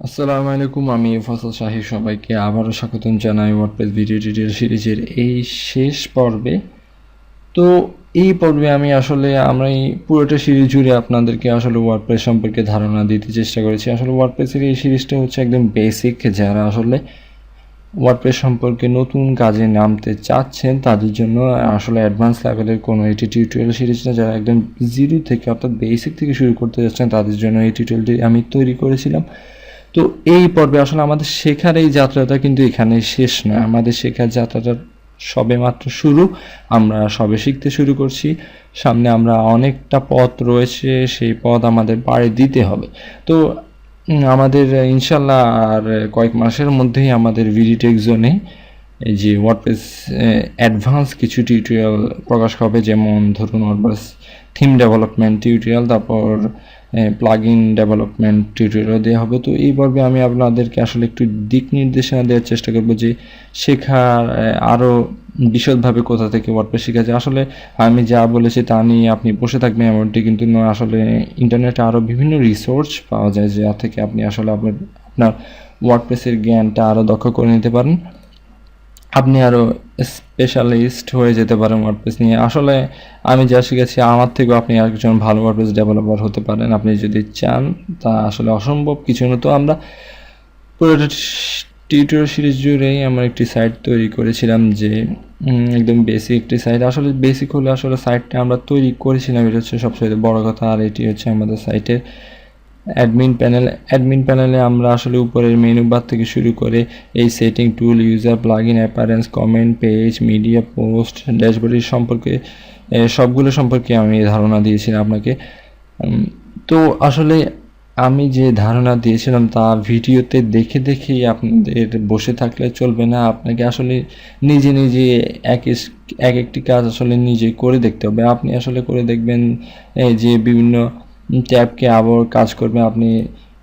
আসসালামু আলাইকুম, আমি ফসল শাহী সবাইকে আবারও স্বাগতম জানাই ওয়ার্ডপ্রেস ভিডিও টিউটোরিয়াল সিরিজের এই শেষ পর্বে। তো এই পর্বে আমরা এই পুরোটা সিরিজ জুড়ে আপনাদেরকে আসলে ওয়ার্ডপ্রেস সম্পর্কে ধারণা দিতে চেষ্টা করেছি। আসলে ওয়ার্ডপ্রেসের এই সিরিজটা হচ্ছে একদম বেসিক, যারা আসলে ওয়ার্ডপ্রেস সম্পর্কে নতুন কাজে নামতে চাচ্ছেন তাদের জন্য আসলে অ্যাডভান্স লেভেলের কোনো এটি টিউটোরিয়াল সিরিজ না। যারা একদম জিরো থেকে অর্থাৎ বেসিক থেকে শুরু করতে যাচ্ছেন তাদের জন্য এই টিউটোরিয়ালটি আমি তৈরি করেছিলাম। তো এই পর্বে আসলে আমাদের শেখার এই যাত্রাটা কিন্তু এখানে শেষ নয়। আমাদের শেখার যাত্রাটা সবে মাত্র শুরু। আমরা সবে শিখতে শুরু করছি। সামনে আমরা অনেকটা পথ রয়েছে, সেই পথ আমাদের পাড়ি দিতে হবে। তো আমাদের ইনশাল্লাহ আর কয়েক মাসের মধ্যেই আমাদের ভিডিটেক জোনে এই যে ওয়ার্ডপ্রেস অ্যাডভান্স কিছু টিউটোরিয়াল প্রকাশ হবে, যেমন ধরুন ওয়ার্ডপ্রেস থিম ডেভেলপমেন্ট টিউটোরিয়াল, তারপর প্লাগইন ডেভেলপমেন্ট টিউটোরিয়াল দেওয়া হবে। তো এই পর্বে আমি আপনাদেরকে আসলে একটু দিক নির্দেশনা দেওয়ার চেষ্টা করব যে শেখার আরও বিশদভাবে কোথা থেকে ওয়ার্ডপ্রেস শেখা যায়। আসলে আমি যা বলেছি তা নিয়ে আপনি বসে থাকবেন এমনটি কিন্তু নয়। আসলে ইন্টারনেটে আরও বিভিন্ন রিসোর্স পাওয়া যায় যা থেকে আপনি আসলে আপনার ওয়ার্ডপ্রেসের জ্ঞানটা আরও দক্ষ করে নিতে পারেন। আপনি আরও স্পেশালিস্ট হয়ে যেতে পারেন ওয়ার্ডপ্রেস নিয়ে। আসলে আমি যা শিখেছি আমার থেকেও আপনি একজন ভালো ওয়ার্ডপ্রেস ডেভেলপার হতে পারেন আপনি যদি চান। তা আসলে অসম্ভব কিছু না। তো আমরা পুরোটা টিউটোরিয়াল সিরিজ জুড়েই আমরা একটি সাইট তৈরি করেছিলাম যে একদম বেসিক একটি সাইট। আসলে বেসিক হলে আসলে সাইটটা আমরা তৈরি করেছিলাম, এটা হচ্ছে সবচেয়ে বড় কথা। আর এটি হচ্ছে আমাদের সাইটের অ্যাডমিন প্যানেলে আমরা আসলে উপরের মেনু বার থেকে শুরু করে এই setting tool, user, plugin, appearance, comment, page, media, post, ড্যাশবোর্ডের সম্পর্কে সবগুলো সম্পর্কে আমি ধারণা দিয়েছিলাম আপনাকে। তো আসলে আমি যে ধারণা দিয়েছিলাম তা ভিডিওতে দেখে দেখেই আপনাদের বসে থাকলে চলবে না। আপনাকে আসলে নিজে নিজে একটি কাজ আসলে নিজে করে দেখতে হবে। আপনি আসলে করে দেখবেন যে বিভিন্ন ট্যাবকে আবার কাজ করবেন। আপনি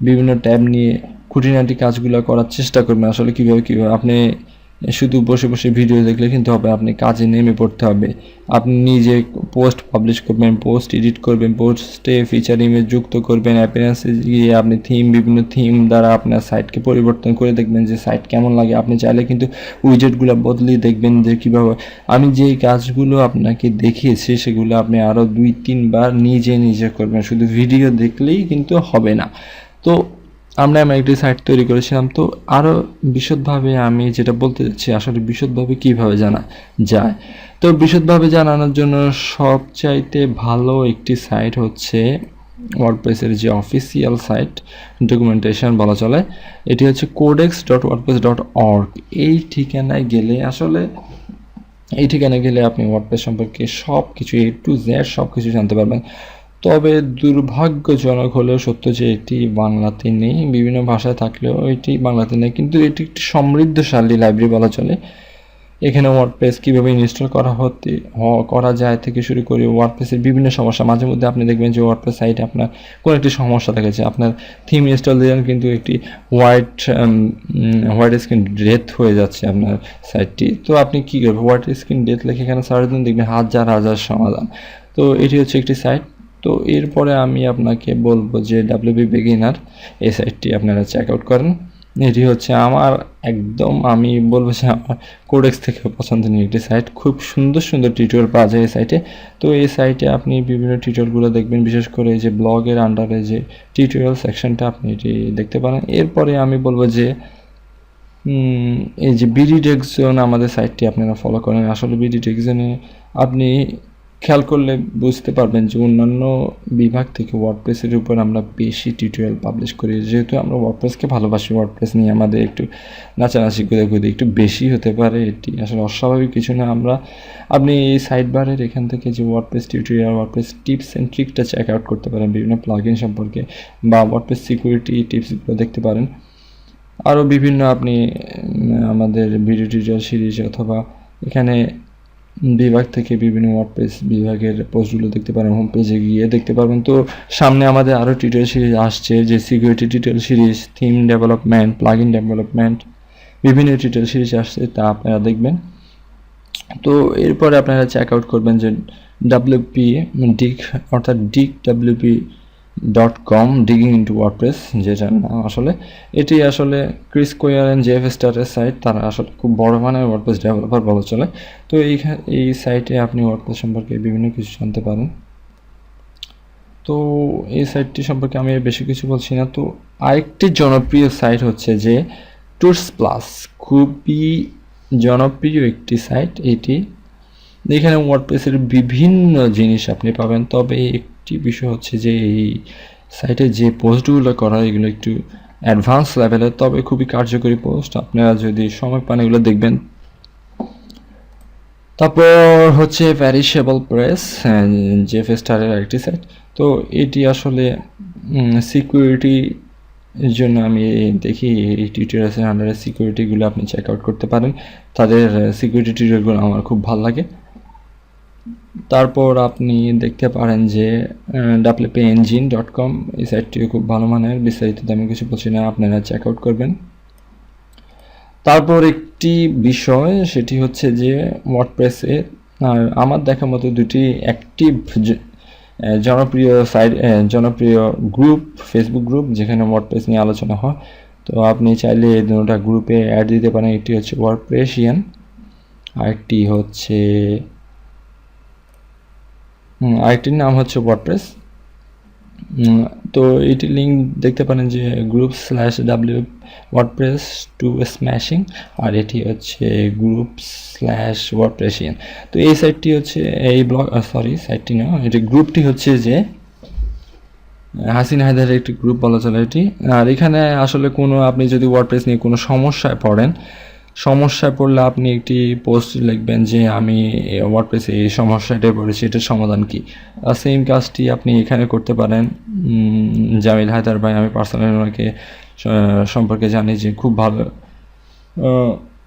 বিভিন্ন ট্যাব নিয়ে খুঁটিনাটি কাজগুলো করার চেষ্টা করবেন। আসলে কীভাবে আপনি শুধু বসে বসে ভিডিও দেখলে কিন্তু হবে, আপনি কাজে নেমে পড়তে হবে। আপনি নিজে পোস্ট পাবলিশ করবেন, পোস্ট এডিট করবেন, পোস্টে ফিচার ইমেজ যুক্ত করবেন, অ্যাপিয়ারেন্সে গিয়ে আপনি বিভিন্ন থিম দ্বারা আপনার সাইটকে পরিবর্তন করে দেখবেন যে সাইট কেমন লাগে। আপনি চাইলে কিন্তু উইজেটগুলো বদলে দেখবেন যে কীভাবে। আমি যেই কাজগুলো আপনাকে দেখিয়েছি সেগুলো আপনি আরও 2-3 বার নিজে করবেন, শুধু ভিডিও দেখলেই কিন্তু হবে না। তো আমরা একটি সাইট তৈরি করেছিলাম। তো আরও বিশদভাবে আমি যেটা বলতে চাচ্ছি, আসলে বিশদভাবে কীভাবে জানা যায়। তো বিশদভাবে জানানোর জন্য সবচাইতে ভালো একটি সাইট হচ্ছে ওয়ার্ডপ্রেসের যে অফিসিয়াল সাইট, ডকুমেন্টেশন বলা চলে, এটি হচ্ছে codex.wordpress.org। এই ঠিকানায় গেলে আপনি ওয়ার্ডপ্রেস সম্পর্কে সব কিছু A to Z সব কিছু জানতে পারবেন। তবে দুর্ভাগ্যজনক হলেও সত্য যে এটি বাংলাতে নেই। বিভিন্ন ভাষায় থাকলেও এটি বাংলাতে নেই, কিন্তু এটি একটি সমৃদ্ধশালী লাইব্রেরি বলা চলে। এখানে ওয়ার্ডপ্রেস কীভাবে ইনস্টল করা যায় থেকে শুরু করে ওয়ার্ডপ্রেসের বিভিন্ন সমস্যা। মাঝে মধ্যে আপনি দেখবেন যে ওয়ার্ডপ্রেস সাইটে আপনার কোনো একটি সমস্যা দেখেছে, আপনার থিম ইনস্টল দিলেন কিন্তু একটি হোয়াইট স্ক্রিন ডেথ হয়ে যাচ্ছে আপনার সাইটটি। তো আপনি কী করবেন? হোয়াইট স্ক্রিন ডেথ লিখে এখানে সার্চ দিন, দেখবেন হাজার সমাধান। তো এটি হচ্ছে একটি সাইট। তো এরপরে আমি আপনাকে বলবো যে WP বেগিনার, এই সাইটটি আপনারা চেক আউট করেন। এটি হচ্ছে আমার আমি বলবো যে আমার কোডেক্স থেকে পছন্দনীয় একটি সাইট। খুব সুন্দর টিউটোরিয়াল পাওয়া যায় এই সাইটে। তো এই সাইটে আপনি বিভিন্ন টিউটোরিয়ালগুলো দেখবেন, বিশেষ করে যে ব্লগের আন্ডারে যে টিউটোরিয়াল সেকশনটা আপনি এটি দেখতে পারেন। এরপরে আমি বলবো যে এই যে বিডিটেক জোন আমাদের সাইটটি আপনারা ফলো করেন। আসলে বিডিটেক জোনে আপনি খেয়াল করলে বুঝতে পারবেন যে অন্যান্য বিভাগ থেকে ওয়ার্ডপ্রেসের উপর আমরা বেশি টিউটোরিয়াল পাবলিশ করি, যেহেতু আমরা ওয়ার্ডপ্রেসকে ভালোবাসি। ওয়ার্ডপ্রেস নিয়ে আমাদের একটু নাচানাচি করে একটু বেশি হতে পারে, এটি আসলে অস্বাভাবিক কিছু না। আপনি এই সাইড বারের এখান থেকে যে WordPress tutorial, WordPress tips and ট্রিকটা চেক আউট করতে পারেন, বিভিন্ন প্লাগইন সম্পর্কে বা ওয়ার্ডপ্রেস সিকিউরিটি টিপসগুলো দেখতে পারেন। আরও বিভিন্ন আপনি আমাদের ভিডিও টিউটোরিয়াল সিরিজ অথবা এখানে বিভাগ থেকে বিভিন্ন ওয়ার্ডপ্রেস বিভাগের পোস্টগুলো দেখতে পারেন, হোম পেজে গিয়ে দেখতে পারবেন। তো সামনে আমাদের আরও টিউটোরিয়াল সিরিজ আসছে, যে security tutorial series, theme development, plugin development, বিভিন্ন টিউটোরিয়াল সিরিজ আসছে, তা আপনারা দেখবেন। তো এরপরে আপনারা চেক আউট করবেন যে ডিক অর্থাৎ ডিক WP .com digging into WordPress, যেটা নাম আসলে এটি আসলে ক্রিস কোয়ার অ্যান্ড জেফ স্টারের সাইট। তারা আসলে খুব বড় মানের ওয়ার্ডপ্রেস ডেভেলপার বলা চলে। তো এই সাইটে আপনি ওয়ার্ডপ্রেস সম্পর্কে বিভিন্ন কিছু জানতে পারেন। তো এই সাইটটি সম্পর্কে আমি বেশি কিছু বলছি না। তো আরেকটি জনপ্রিয় সাইট হচ্ছে যে টুরস প্লাস, খুবই জনপ্রিয় একটি সাইট এটি। এখানে ওয়ার্ডপ্রেসের বিভিন্ন জিনিস আপনি পাবেন, তবে একটি বিষয় হচ্ছে যে এই সাইটে যে পোস্টগুলো করা এগুলো একটু অ্যাডভান্স লেভেলের, তবে খুবই কার্যকরী পোস্ট। আপনারা যদি সময় পান এগুলো দেখবেন। তারপর হচ্ছে প্যারিশেবল প্রেস, জেফ স্টারের আরেকটি সাইট। তো এটি আসলে সিকিউরিটি জন্য আমি দেখি এই টিউটোরিয়ালসের আন্ডারে সিকিউরিটিগুলো আপনি চেক আউট করতে পারেন। তাদের সিকিউরিটি টিউটোরিয়ালগুলো আমার খুব ভালো লাগে। তারপর আপনি দেখতে পারেন যে wpengine.com, এই সাইটটিও খুব ভালো মানের। বিস্তারিত আমি কিছু বলছি না, আপনারা চেক আউট করবেন। তারপর একটি বিষয় সেটি হচ্ছে যে ওয়ার্ডপ্রেসে আমার দেখা মতো দুটি অ্যাক্টিভ জনপ্রিয় সাইট, জনপ্রিয় গ্রুপ, ফেসবুক গ্রুপ যেখানে ওয়ার্ডপ্রেস নিয়ে আলোচনা হয়। তো আপনি চাইলে এই দুটো গ্রুপে অ্যাড দিতে পারেন। একটি হচ্ছে ওয়ার্ডপ্রেসিয়ান, আরেকটি হচ্ছে আরেকটির নাম হচ্ছে ওয়ার্ডপ্রেস। তো এটি লিঙ্ক দেখতে পারেন যে group/w ওয়ার্ডপ্রেস টু স্ম্যাশিং, আর এটি হচ্ছে group/ওয়ার্ডপ্রেসিয়ান। তো এই সাইটটি হচ্ছে এই সাইটটি না, এটি গ্রুপটি হচ্ছে যে হাসিনা হায়দারের একটি গ্রুপ বলা চলে এটি। আর এখানে আসলে কোনো আপনি যদি ওয়ার্ডপ্রেস নিয়ে কোনো সমস্যায় পড়লে আপনি একটি পোস্ট লিখবেন যে আমি ওয়ার্ডপ্রেসে এই সমস্যাটা পড়েছি, এটার সমাধান কি। সেম কাজটি আপনি এখানে করতে পারেন। জামিল হায়দার ভাই, আমি পার্সোনালি ওনাকে সম্পর্কে জানি যে খুব ভালো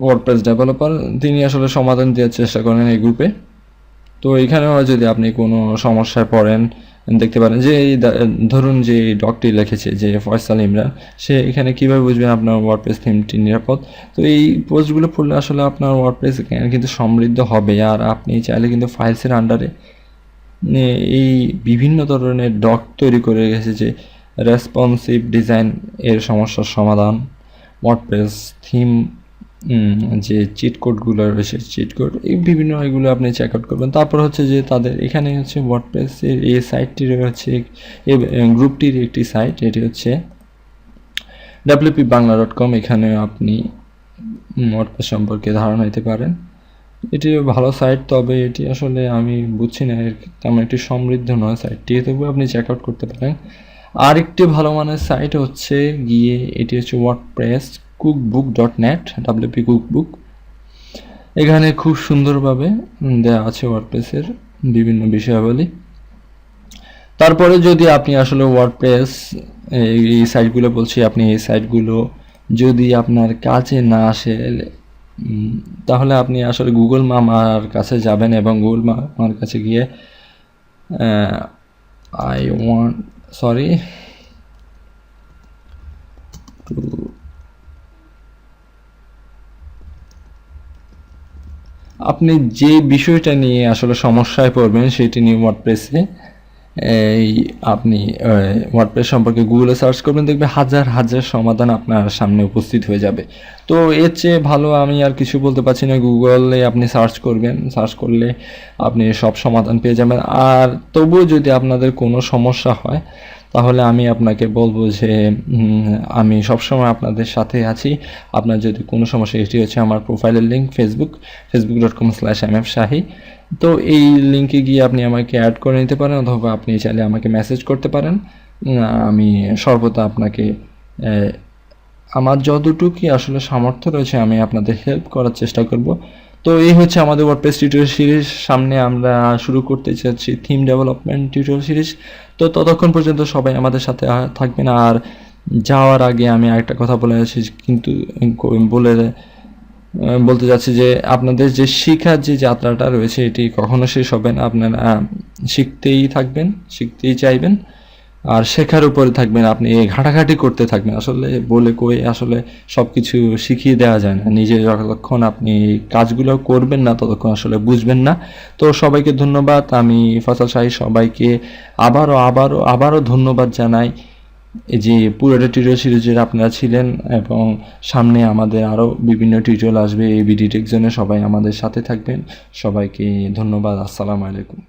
ওয়ার্ডপ্রেস ডেভেলপার। তিনি আসলে সমাধান দেওয়ার চেষ্টা করেন এই গ্রুপে। তো এখানেও যদি আপনি কোনো সমস্যায় পড়েন, দেখতে পারেন যে এই ধরুন যে এই ডকটি লিখেছে যে ফয়সাল ইমরান, সে এখানে কীভাবে বুঝবেন আপনার ওয়ার্ডপ্রেস থিমটি নিরাপদ। তো এই পোস্টগুলো পড়লে আসলে আপনার ওয়ার্ডপ্রেস কিন্তু সমৃদ্ধ হবে। আর আপনি চাইলে কিন্তু ফাইলসের আন্ডারে এই বিভিন্ন ধরনের ডক তৈরি করে রেখেছে যে রেসপন্সিভ ডিজাইন এর সমস্যার সমাধান, ওয়ার্ডপ্রেস থিম যে চিট কোডগুলো রয়েছে, চিট কোড এই বিভিন্ন এগুলো আপনি চেক আউট করবেন। তারপর হচ্ছে যে তাদের এখানে হচ্ছে ওয়ার্ডপ্রেসের এই সাইটটির হচ্ছে গ্রুপটির একটি সাইট, এটি হচ্ছে wpbangla.com। এখানে আপনি ওয়ার্ডপ্রেস সম্পর্কে ধারণা নিতে পারেন। এটি ভালো সাইট, তবে এটি আসলে আমি বুঝছি না তেমন একটি সমৃদ্ধ নয় সাইটটি, তবুও আপনি চেক আউট করতে পারেন। আরেকটি ভালো মানের সাইট হচ্ছে গিয়ে এটি হচ্ছে ওয়ার্ডপ্রেস cookbook.net, WP কুকবুক। এখানে খুব সুন্দরভাবে দেওয়া আছে ওয়ার্ডপ্রেসের বিভিন্ন বিষয়াবলী। তারপরে যদি আপনি আসলে ওয়ার্ডপ্রেস এই সাইটগুলো বলছি, আপনি এই সাইটগুলো যদি আপনার কাছে না আসে তাহলে আপনি আসলে গুগল মামার কাছে যাবেন এবং গুগল মামার কাছে গিয়ে আপনি যে বিষয়টা নিয়ে আসলে সমস্যায় পড়বেন সেটি নিয়ে ওয়ার্ডপ্রেসে আপনি ওয়ার্ডপ্রেস সম্পর্কে গুগলে সার্চ করবেন, দেখবে হাজার হাজার সমাধান আপনার সামনে উপস্থিত হয়ে যাবে। তো এর চেয়ে ভালো আমি আর কিছু বলতে পারছি না। গুগলে আপনি সার্চ করবেন, সার্চ করলে আপনি সব সমাধান পেয়ে যাবেন। আর তবুও যদি আপনাদের কোনো সমস্যা হয় তাহলে আমি আপনাকে বলবো যে আমি সবসময় আপনাদের সাথে আছি। আপনার যদি কোনো সমস্যা, এটি হচ্ছে আমার প্রোফাইলের লিঙ্ক, facebook.com/mfshahi। তো এই লিঙ্কে গিয়ে আপনি আমাকে অ্যাড করে নিতে পারেন, অথবা আপনি চাইলে আমাকে মেসেজ করতে পারেন। আমি সর্বদা আপনাকে আমার যতটুকু আসলে সামর্থ্য রয়েছে আমি আপনাদের হেল্প করার চেষ্টা করব। তো এই হচ্ছে আমাদের ওয়ার্ডপ্রেস টিউটোরিয়াল সিরিজ। সামনে আমরা শুরু করতে চাচ্ছি থিম ডেভেলপমেন্ট টিউটোরিয়াল সিরিজ। তো ততক্ষণ পর্যন্ত সবাই আমাদের সাথে থাকবেন। আর যাওয়ার আগে আমি আরেকটা কথা বলে যাচ্ছি, কিন্তু বলতে যাচ্ছি যে আপনাদের যে শেখার যে যাত্রাটা রয়েছে এটি কখনো শেষ হবে না। আপনারা শিখতেই থাকবেন, শিখতেই চাইবেন। আর শেখার উপরে থাকবেন, আপনি ঘাটাঘাটি করতে থাকবেন। আসলে বলে কয়ে আসলে সব কিছু শিখিয়ে দেওয়া যায় না। নিজে যতক্ষণ আপনি কাজগুলো করবেন না ততক্ষণ আসলে বুঝবেন না। তো সবাইকে ধন্যবাদ। আমি ফয়সাল শাহী সবাইকে আবারও ধন্যবাদ জানাই এই যে পুরোটা টিউটোরিয়াল সিরিজে আপনারা ছিলেন, এবং সামনে আমাদের আরও বিভিন্ন টিউটোরিয়াল আসবে এই বিডি টেক জোনে। সবাই আমাদের সাথে থাকবেন। সবাইকে ধন্যবাদ। আসসালামু আলাইকুম।